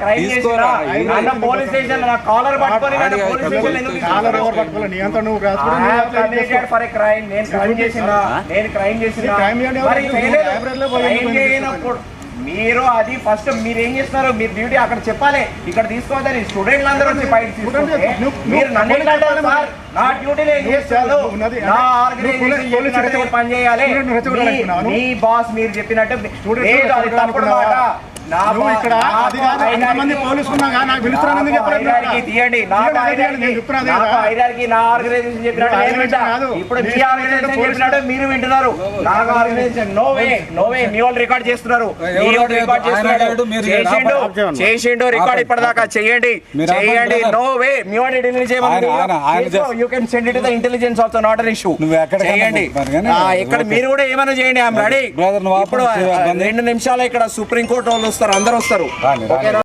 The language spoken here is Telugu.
క్రైమ్ చేసినా అన్న పోలీస్ స్టేషన్ నా కాలర్ పట్టుకొని నన్ను పోలీస్ స్టేషన్ ఎందుకు కాలర్ ఎవరు పట్టుకోలే నీ అంత నువ్వు కమిటెడ్ ఫర్ ఏ క్రైమ్ నేను క్రైమ్ చేసినా మరి చేయలేనప్పుడు మీరు అది ఫస్ట్ మీరు ఏం చేస్తున్నారు మీరు డ్యూటీ అక్కడ చెప్పాలి ఇక్కడ తీసుకోవద్దని స్టూడెంట్లు అందరూ వచ్చి బయట తీసుకుంటే మీరు నన్ను ఏంటంటారు సార్ నా డ్యూటీలో ఏం చేస్తారు నా ఆర్గనైజేషన్ పని చేయాలి మీ బాస్ మీరు చెప్పినట్టు అది తప్పుడు మాట ఇప్పుడు మీ ఆర్గనైజేషన్ చెప్పినట్టు మీరు వింటున్నారు నాకు ఆర్గనైజేషన్ నోవే మీ వాళ్ళు రికార్డ్ చేస్తున్నారు చేసిండు రికార్డ్ ఇప్పటిదాకా చేయండి నోవే మీ వాళ్ళు డిలీట్ చేయమని you can send it to the intelligence also not an issue చేయండి ఇక్కడ మీరు కూడా ఏమైనా చేయండి ఐఎమ్ రెడీ ఇప్పుడు 2 నిమిషాలు ఇక్కడ సుప్రీంకోర్టు వాళ్ళు వస్తారు అందరూ వస్తారు.